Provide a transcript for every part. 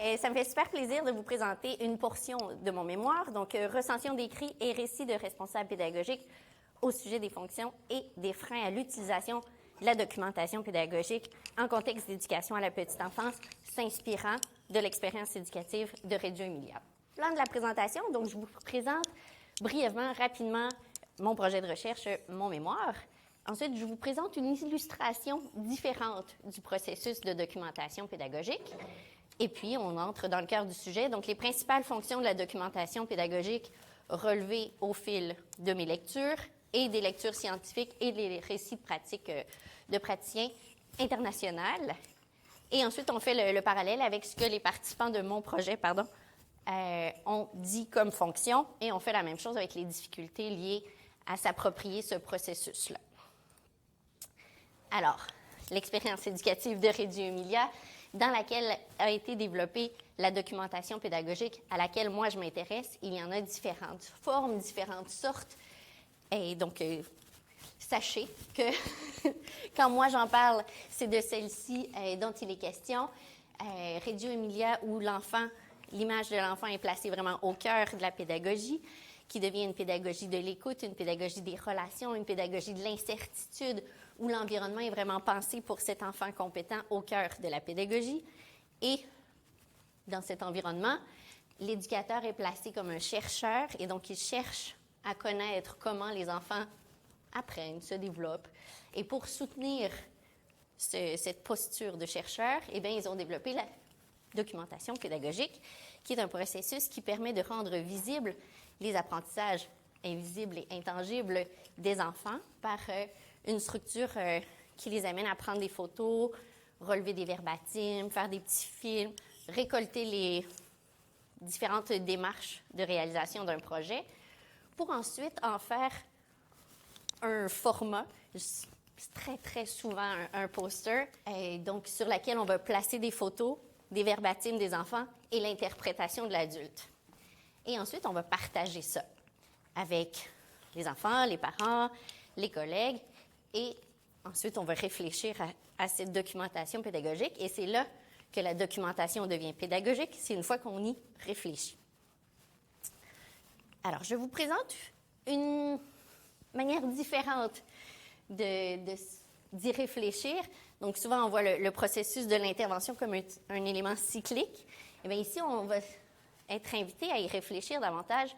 Ça me fait super plaisir de vous présenter une portion de mon mémoire, donc recension d'écrits et récits de responsables pédagogiques au sujet des fonctions et des freins à l'utilisation de la documentation pédagogique en contexte d'éducation à la petite enfance, s'inspirant de l'expérience éducative de Reggio Emilia. Plan de la présentation, donc je vous présente brièvement, rapidement, mon projet de recherche, mon mémoire. Ensuite, je vous présente une illustration différente du processus de documentation pédagogique. Et puis, on entre dans le cœur du sujet. Donc, les principales fonctions de la documentation pédagogique relevées au fil de mes lectures et des lectures scientifiques et des récits pratiques de praticiens internationaux. Et ensuite, on fait le parallèle avec ce que les participants de mon projet, ont dit comme fonction, et on fait la même chose avec les difficultés liées à s'approprier ce processus-là. Alors, l'expérience éducative de Reggio Emilia, dans laquelle a été développée la documentation pédagogique à laquelle moi je m'intéresse, il y en a différentes formes, différentes sortes. Et donc, sachez que quand moi j'en parle, c'est de celle-ci dont il est question. Reggio Emilia, où l'image de l'enfant est placée vraiment au cœur de la pédagogie, qui devient une pédagogie de l'écoute, une pédagogie des relations, une pédagogie de l'incertitude, où l'environnement est vraiment pensé pour cet enfant compétent au cœur de la pédagogie. Et dans cet environnement, l'éducateur est placé comme un chercheur, et donc il cherche à connaître comment les enfants apprennent, se développent. Et pour soutenir cette posture de chercheur, eh bien, ils ont développé la documentation pédagogique, qui est un processus qui permet de rendre visibles les apprentissages invisibles et intangibles des enfants par une structure qui les amène à prendre des photos, relever des verbatims, faire des petits films, récolter les différentes démarches de réalisation d'un projet, pour ensuite en faire un format, très, très souvent un poster, donc sur lequel on va placer des photos, des verbatims des enfants et l'interprétation de l'adulte. Et ensuite, on va partager ça avec les enfants, les parents, les collègues, et ensuite, on va réfléchir à cette documentation pédagogique, et c'est là que la documentation devient pédagogique, c'est une fois qu'on y réfléchit. Alors, je vous présente une manière différente d'y réfléchir. Donc, souvent, on voit le processus de l'intervention comme un élément cyclique. Et bien ici, on va être invité à y réfléchir davantage,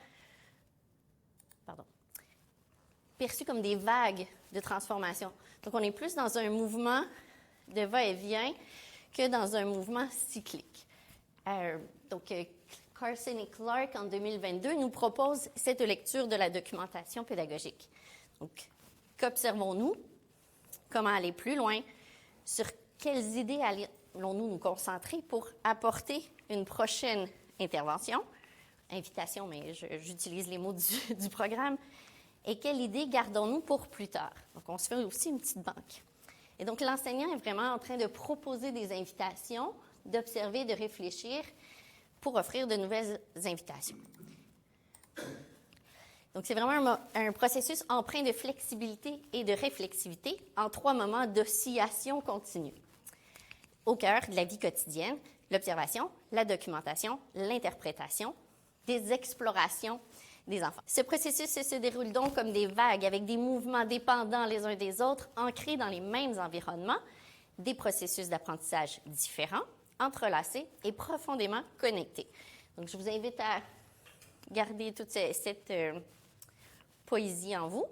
perçu comme des vagues de transformation. Donc, on est plus dans un mouvement de va-et-vient que dans un mouvement cyclique. Carlson et Clark, en 2022, nous proposent cette lecture de la documentation pédagogique. Donc, qu'observons-nous? Comment aller plus loin? Sur quelles idées allons-nous nous concentrer pour apporter une prochaine intervention? Invitation, mais j'utilise les mots du programme. Et quelle idée gardons-nous pour plus tard? Donc, on se fait aussi une petite banque. Et donc, l'enseignant est vraiment en train de proposer des invitations, d'observer, de réfléchir pour offrir de nouvelles invitations. Donc, c'est vraiment un processus empreint de flexibilité et de réflexivité en 3 moments d'oscillation continue. Au cœur de la vie quotidienne, l'observation, la documentation, l'interprétation, des explorations des enfants. Ce processus se déroule donc comme des vagues avec des mouvements dépendants les uns des autres, ancrés dans les mêmes environnements, des processus d'apprentissage différents, entrelacés et profondément connectés. Donc, je vous invite à garder toute cette poésie en vous.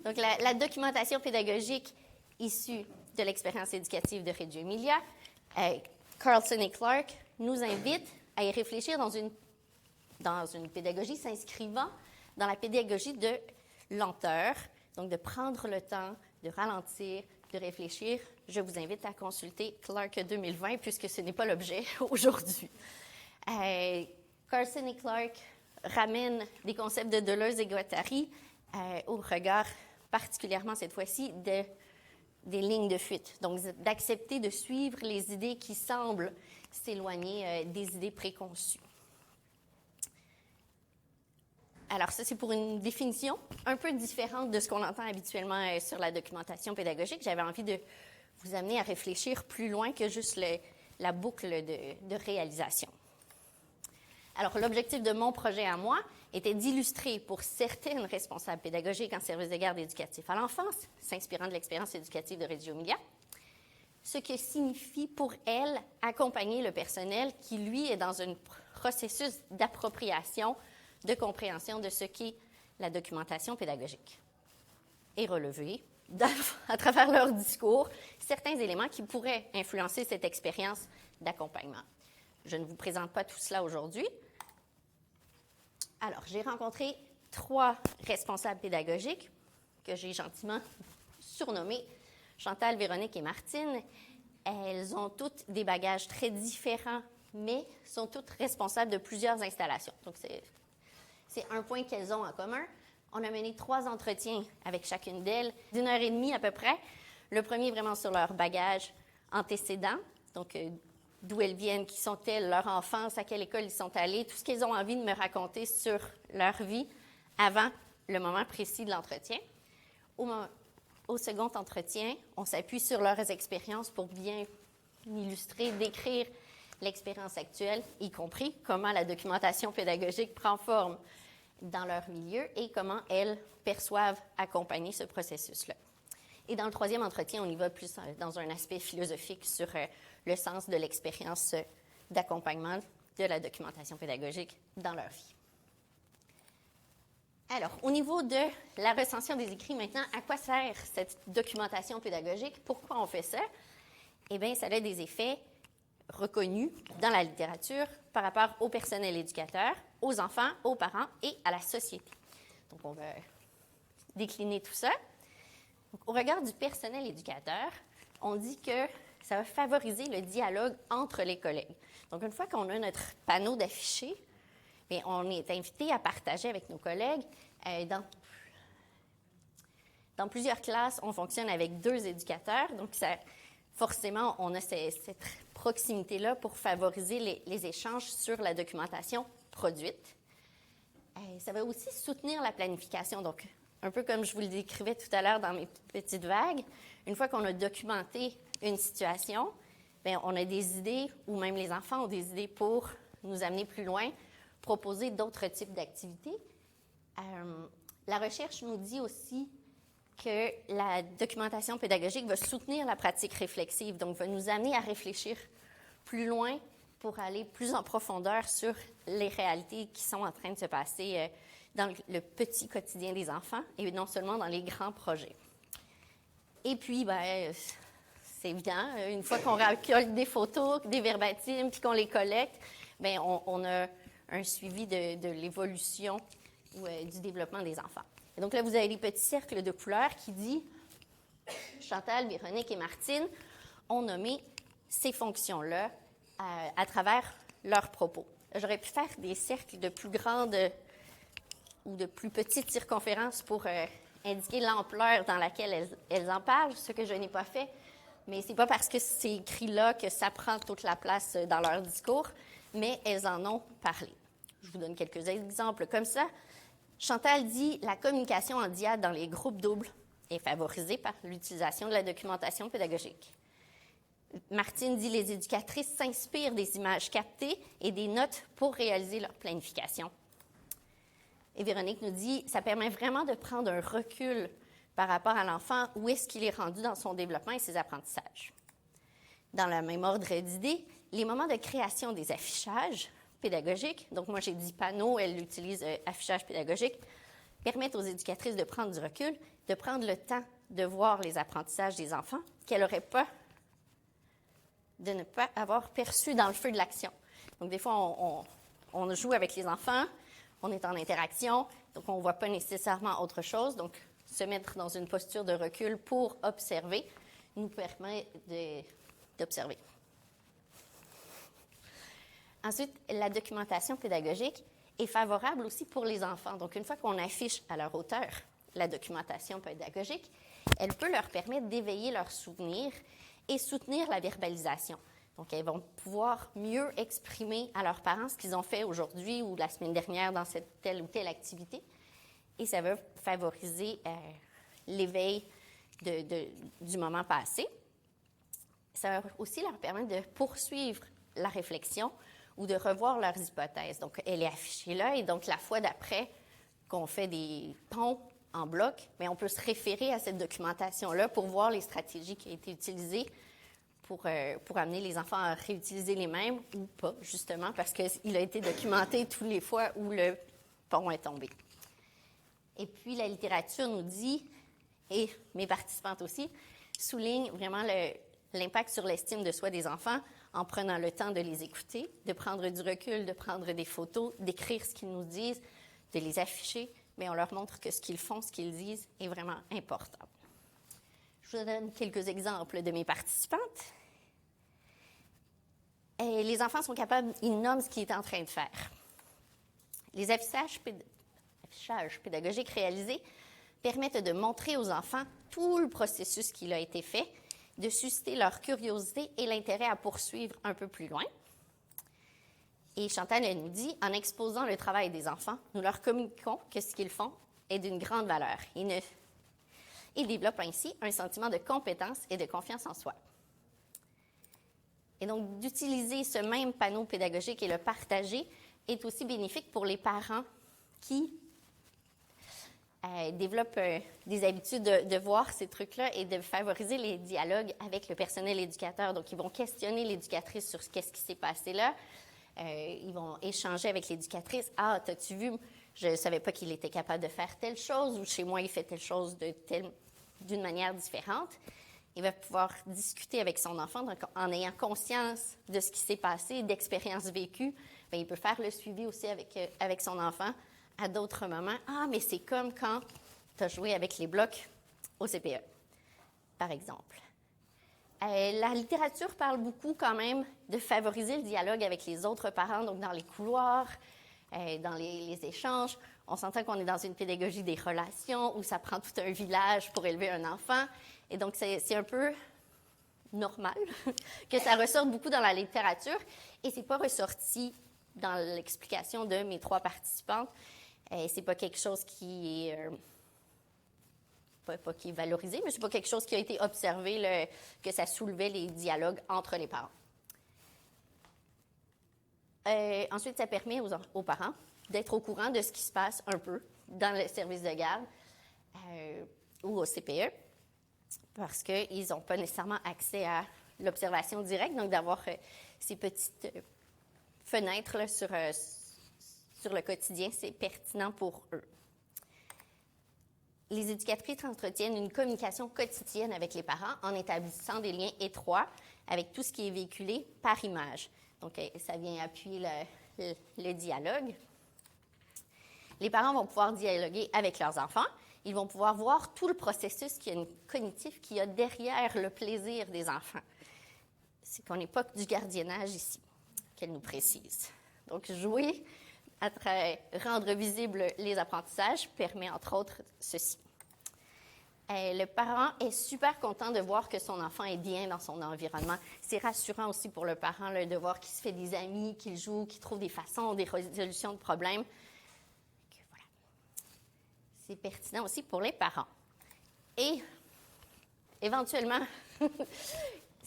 Donc, la documentation pédagogique issue de l'expérience éducative de Reggio Emilia, Carlson et Clark nous invitent à y réfléchir dans une pédagogie s'inscrivant dans la pédagogie de lenteur, donc de prendre le temps, de ralentir, de réfléchir. Je vous invite à consulter Clark 2020 puisque ce n'est pas l'objet aujourd'hui. Carlson et Clark ramènent des concepts de Deleuze et Guattari au regard, particulièrement cette fois-ci, des lignes de fuite. Donc, d'accepter de suivre les idées qui semblent s'éloigner des idées préconçues. Alors, ça, c'est pour une définition un peu différente de ce qu'on entend habituellement sur la documentation pédagogique. J'avais envie de vous amener à réfléchir plus loin que juste la boucle de réalisation. Alors, l'objectif de mon projet à moi était d'illustrer pour certaines responsables pédagogiques en service de garde éducatif à l'enfance, s'inspirant de l'expérience éducative de Reggio Emilia, ce que signifie pour elles accompagner le personnel qui, lui, est dans un processus d'appropriation, de compréhension de ce qu'est la documentation pédagogique. Et relever, à travers leur discours, certains éléments qui pourraient influencer cette expérience d'accompagnement. Je ne vous présente pas tout cela aujourd'hui. Alors, j'ai rencontré 3 responsables pédagogiques que j'ai gentiment surnommés Chantal, Véronique et Martine. Elles ont toutes des bagages très différents, mais sont toutes responsables de plusieurs installations. Donc, c'est un point qu'elles ont en commun. On a mené 3 entretiens avec chacune d'elles, d'1h30 à peu près. Le premier vraiment sur leur bagage antécédent, donc d'où elles viennent, qui sont-elles, leur enfance, à quelle école ils sont allés, tout ce qu'elles ont envie de me raconter sur leur vie avant le moment précis de l'entretien. Au second entretien, on s'appuie sur leurs expériences pour bien illustrer, décrire l'expérience actuelle, y compris comment la documentation pédagogique prend forme dans leur milieu et comment elles perçoivent accompagner ce processus-là. Et dans le 3e entretien, on y va plus dans un aspect philosophique sur le sens de l'expérience d'accompagnement de la documentation pédagogique dans leur vie. Alors, au niveau de la recension des écrits maintenant, à quoi sert cette documentation pédagogique? Pourquoi on fait ça? Eh bien, ça a des effets reconnus dans la littérature par rapport au personnel éducateur, aux enfants, aux parents et à la société. Donc, on va décliner tout ça. Donc, au regard du personnel éducateur, on dit que ça va favoriser le dialogue entre les collègues. Donc, une fois qu'on a notre panneau d'affichés, bien, on est invité à partager avec nos collègues. Dans plusieurs classes, on fonctionne avec 2 éducateurs. Donc, forcément, on a cette proximité-là pour favoriser les échanges sur la documentation produite. Ça va aussi soutenir la planification. Donc, un peu comme je vous le décrivais tout à l'heure dans mes petites vagues, une fois qu'on a documenté une situation, bien, on a des idées, ou même les enfants ont des idées pour nous amener plus loin, proposer d'autres types d'activités. La recherche nous dit aussi que la documentation pédagogique va soutenir la pratique réflexive, donc va nous amener à réfléchir plus loin pour aller plus en profondeur sur les réalités qui sont en train de se passer dans le petit quotidien des enfants et non seulement dans les grands projets. Et puis, bien, c'est évident, une fois qu'on récolte des photos, des verbatims, puis qu'on les collecte, bien, on a un suivi de l'évolution ou du développement des enfants. Et donc là, vous avez des petits cercles de couleurs qui disent Chantal, Véronique et Martine ont nommé ces fonctions-là à travers leurs propos. J'aurais pu faire des cercles de plus grandes ou de plus petites circonférences pour indiquer l'ampleur dans laquelle elles en parlent, ce que je n'ai pas fait. Mais ce n'est pas parce que c'est écrit là que ça prend toute la place dans leur discours, mais elles en ont parlé. Je vous donne quelques exemples comme ça. Chantal dit « La communication en diade dans les groupes doubles est favorisée par l'utilisation de la documentation pédagogique. » Martine dit « Les éducatrices s'inspirent des images captées et des notes pour réaliser leur planification. » Et Véronique nous dit « Ça permet vraiment de prendre un recul par rapport à l'enfant, où est-ce qu'il est rendu dans son développement et ses apprentissages. » Dans le même ordre d'idées, les moments de création des affichages pédagogiques, donc moi j'ai dit panneaux, elle utilise affichage pédagogique, permettent aux éducatrices de prendre du recul, de prendre le temps de voir les apprentissages des enfants qu'elles n'auraient pas, de ne pas avoir perçus dans le feu de l'action. Donc des fois, on joue avec les enfants, on est en interaction, donc on ne voit pas nécessairement autre chose. Donc, se mettre dans une posture de recul pour observer nous permet d'observer. Ensuite, la documentation pédagogique est favorable aussi pour les enfants. Donc, une fois qu'on affiche à leur hauteur la documentation pédagogique, elle peut leur permettre d'éveiller leurs souvenirs et soutenir la verbalisation. Donc, elles vont pouvoir mieux exprimer à leurs parents ce qu'ils ont fait aujourd'hui ou la semaine dernière dans cette telle ou telle activité. Et ça va favoriser l'éveil du moment passé. ça va aussi leur permettre de poursuivre la réflexion ou de revoir leurs hypothèses. Donc, elle est affichée là, et donc la fois d'après qu'on fait des ponts en bloc, mais on peut se référer à cette documentation-là pour voir les stratégies qui ont été utilisées pour amener les enfants à réutiliser les mêmes ou pas, justement, parce qu'il a été documenté toutes les fois où le pont est tombé. Et puis, la littérature nous dit, et mes participantes aussi, soulignent vraiment l'impact sur l'estime de soi des enfants en prenant le temps de les écouter, de prendre du recul, de prendre des photos, d'écrire ce qu'ils nous disent, de les afficher, mais on leur montre que ce qu'ils font, ce qu'ils disent est vraiment important. Je vous donne quelques exemples de mes participantes. Et les enfants sont capables, ils nomment ce qu'ils est en train de faire. Les affichages pédagogiques réalisés permettent de montrer aux enfants tout le processus qui a été fait, de susciter leur curiosité et l'intérêt à poursuivre un peu plus loin. Et Chantal, elle nous dit, en exposant le travail des enfants, nous leur communiquons que ce qu'ils font est d'une grande valeur. Ils développent ainsi un sentiment de compétence et de confiance en soi. Et donc, d'utiliser ce même panneau pédagogique et le partager est aussi bénéfique pour les parents qui développent des habitudes de voir ces trucs-là et de favoriser les dialogues avec le personnel éducateur. Donc, ils vont questionner l'éducatrice sur qu'est-ce qui s'est passé là. Ils vont échanger avec l'éducatrice. « Ah, t'as-tu vu, je ne savais pas qu'il était capable de faire telle chose, ou chez moi, il fait telle chose d'une manière différente. » Il va pouvoir discuter avec son enfant. Donc, en ayant conscience de ce qui s'est passé, d'expériences vécues, bien, il peut faire le suivi aussi avec son enfant à d'autres moments. « Ah, mais c'est comme quand tu as joué avec les blocs au CPE, par exemple. » La littérature parle beaucoup quand même de favoriser le dialogue avec les autres parents, donc dans les couloirs, dans les échanges. On s'entend qu'on est dans une pédagogie des relations où ça prend tout un village pour élever un enfant. Et donc, c'est un peu normal que ça ressorte beaucoup dans la littérature. Et ce n'est pas ressorti dans l'explication de mes 3 participantes. Ce n'est pas quelque chose qui est... Pas qui est valorisé, mais ce n'est pas quelque chose qui a été observé, que ça soulevait les dialogues entre les parents. Ensuite, ça permet aux parents d'être au courant de ce qui se passe un peu dans le service de garde ou au CPE, parce qu'ils n'ont pas nécessairement accès à l'observation directe, donc d'avoir ces petites fenêtres là, sur le quotidien, c'est pertinent pour eux. Les éducatrices entretiennent une communication quotidienne avec les parents en établissant des liens étroits avec tout ce qui est véhiculé par image. Donc, ça vient appuyer le dialogue. Les parents vont pouvoir dialoguer avec leurs enfants. Ils vont pouvoir voir tout le processus cognitif qu'il y a derrière le plaisir des enfants. C'est qu'on n'est pas que du gardiennage ici, qu'elle nous précise. Donc, jouer, rendre visibles les apprentissages permet, entre autres, ceci. Le parent est super content de voir que son enfant est bien dans son environnement. C'est rassurant aussi pour le parent là, de voir qu'il se fait des amis, qu'il joue, qu'il trouve des façons, des résolutions de problèmes. Voilà. C'est pertinent aussi pour les parents. Et éventuellement,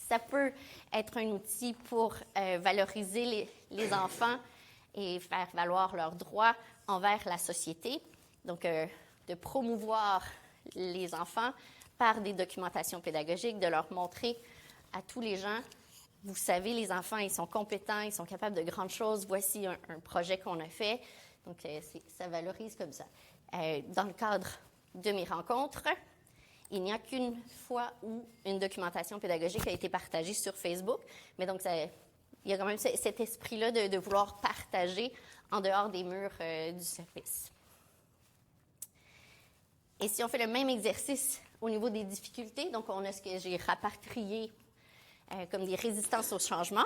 ça peut être un outil pour valoriser les enfants et faire valoir leurs droits envers la société. Donc, de promouvoir les enfants par des documentations pédagogiques, de leur montrer à tous les gens, vous savez, les enfants, ils sont compétents, ils sont capables de grandes choses. Voici un projet qu'on a fait. Donc, ça valorise comme ça. Dans le cadre de mes rencontres, il n'y a qu'une fois où une documentation pédagogique a été partagée sur Facebook. Mais donc, il y a quand même cet esprit-là de vouloir partager en dehors des murs du service. Et si on fait le même exercice au niveau des difficultés, donc on a ce que j'ai rapatrié comme des résistances au changement,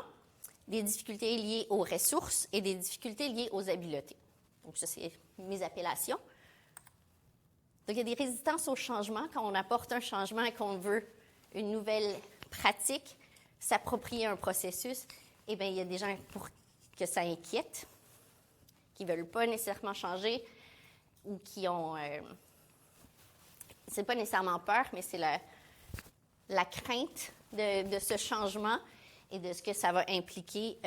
des difficultés liées aux ressources et des difficultés liées aux habiletés. Donc, ça, c'est mes appellations. Donc, il y a des résistances au changement. Quand on apporte un changement et qu'on veut une nouvelle pratique, s'approprier un processus, eh bien, il y a des gens pour que ça inquiète, qui ne veulent pas nécessairement changer ou qui ont... c'est pas nécessairement peur, mais c'est la crainte de ce changement et de ce que ça va impliquer,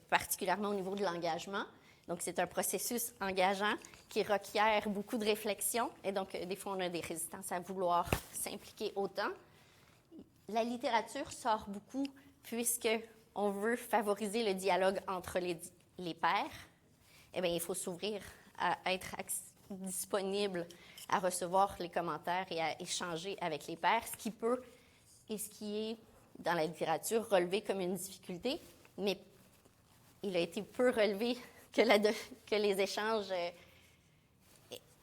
particulièrement au niveau de l'engagement. Donc, c'est un processus engageant qui requiert beaucoup de réflexion et donc, des fois, on a des résistances à vouloir s'impliquer autant. La littérature sort beaucoup puisqu'on veut favoriser le dialogue entre les pairs. Eh bien, il faut s'ouvrir à être disponible à recevoir les commentaires et à échanger avec les pairs, ce qui peut et ce qui est, dans la littérature, relevé comme une difficulté, mais il a été peu relevé que les échanges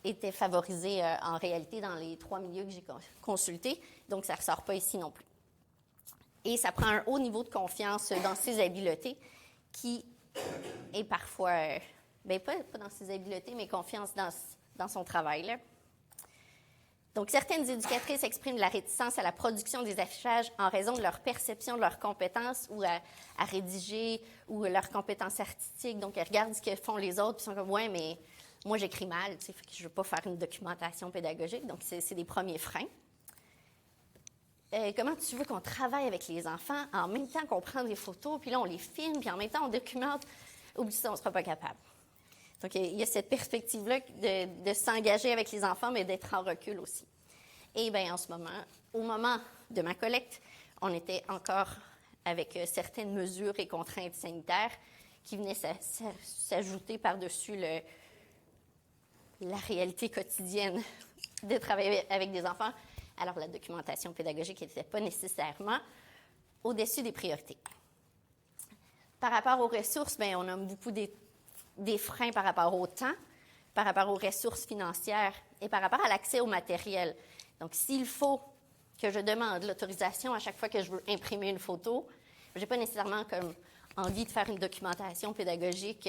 étaient favorisés en réalité dans les 3 milieux que j'ai consultés, donc ça ne ressort pas ici non plus. Et ça prend un haut niveau de confiance dans ses habiletés qui est parfois, pas dans ses habiletés, mais confiance dans son travail, là. Donc, certaines éducatrices expriment de la réticence à la production des affichages en raison de leur perception de leurs compétences ou à rédiger ou leurs compétences artistiques. Donc, elles regardent ce que font les autres et sont comme « Ouais, mais moi, j'écris mal, tu sais, fait que je ne veux pas faire une documentation pédagogique. » Donc, c'est des premiers freins. Comment tu veux qu'on travaille avec les enfants en même temps qu'on prend des photos, puis là, on les filme, puis en même temps, on documente? Oublie ça, on ne sera pas capable. Donc, il y a cette perspective-là de s'engager avec les enfants, mais d'être en recul aussi. Et bien, en ce moment, au moment de ma collecte, on était encore avec certaines mesures et contraintes sanitaires qui venaient s'ajouter par-dessus la réalité quotidienne de travailler avec des enfants. Alors, la documentation pédagogique n'était pas nécessairement au-dessus des priorités. Par rapport aux ressources, bien, on a beaucoup des freins par rapport au temps, par rapport aux ressources financières et par rapport à l'accès au matériel. Donc, s'il faut que je demande l'autorisation à chaque fois que je veux imprimer une photo, je n'ai pas nécessairement comme envie de faire une documentation pédagogique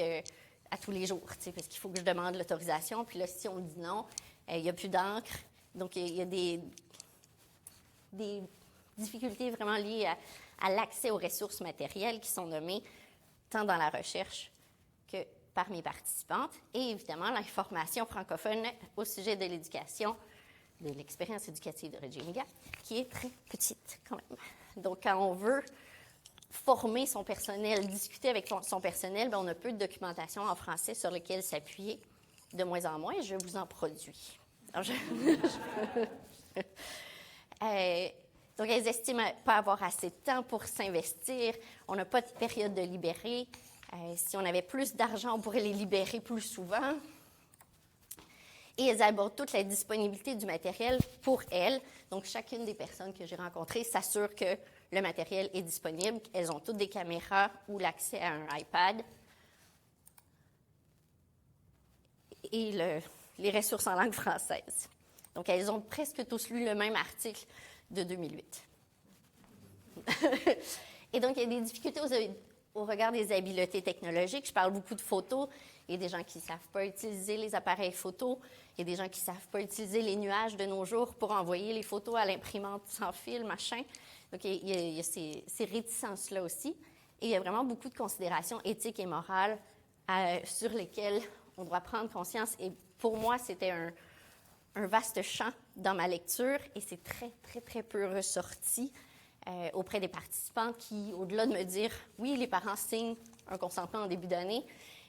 à tous les jours, parce qu'il faut que je demande l'autorisation. Puis là, si on me dit non, il n'y a plus d'encre. Donc, il y a des difficultés vraiment liées à l'accès aux ressources matérielles qui sont nommées tant dans la recherche que par mes participantes. Et évidemment, l'information francophone au sujet de l'éducation, de l'expérience éducative de Reggio Emilia, qui est très petite quand même. Donc, quand on veut former son personnel, discuter avec son personnel, bien, on a peu de documentation en français sur lequel s'appuyer, de moins en moins, et je vous en produis. Alors, donc, elles estiment pas avoir assez de temps pour s'investir. On n'a pas de période de libérer. Si on avait plus d'argent, on pourrait les libérer plus souvent. Et elles abordent toute la disponibilité du matériel pour elles. Donc, chacune des personnes que j'ai rencontrées s'assure que le matériel est disponible. Elles ont toutes des caméras ou l'accès à un iPad. Et les ressources en langue française. Donc, elles ont presque tous lu le même article de 2008. Et donc, il y a des difficultés au regard des habiletés technologiques. Je parle beaucoup de photos. Il y a des gens qui ne savent pas utiliser les appareils photos. Il y a des gens qui ne savent pas utiliser les nuages de nos jours pour envoyer les photos à l'imprimante sans fil, machin. Donc, il y a ces réticences-là aussi. Et il y a vraiment beaucoup de considérations éthiques et morales sur lesquelles on doit prendre conscience. Et pour moi, c'était un vaste champ dans ma lecture et c'est très, très, très peu ressorti auprès des participants qui, au-delà de me dire, oui, les parents signent un consentement en début d'année,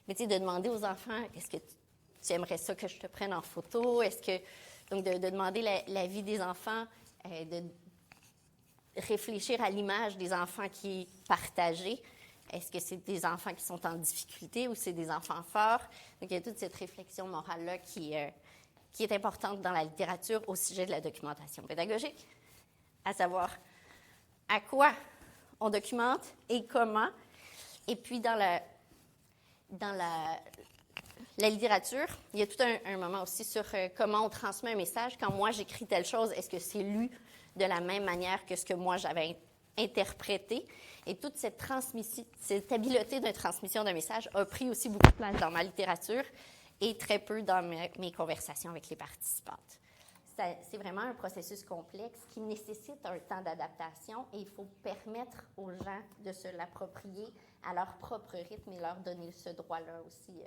mais tu sais, de demander aux enfants, est-ce que tu aimerais ça que je te prenne en photo? Est-ce que, donc, de demander l'avis des enfants, de réfléchir à l'image des enfants qui est partagée. Est-ce que c'est des enfants qui sont en difficulté ou c'est des enfants forts? Donc, il y a toute cette réflexion morale-là qui est importante dans la littérature au sujet de la documentation pédagogique, à savoir à quoi on documente et comment. Et puis, dans la littérature, il y a tout un moment aussi sur comment on transmet un message. Quand moi, j'écris telle chose, est-ce que c'est lu de la même manière que ce que moi, j'avais interprété? Et toute cette habileté de transmission d'un message a pris aussi beaucoup de place dans ma littérature et très peu dans mes conversations avec les participantes. C'est vraiment un processus complexe qui nécessite un temps d'adaptation et il faut permettre aux gens de se l'approprier à leur propre rythme et leur donner ce droit-là aussi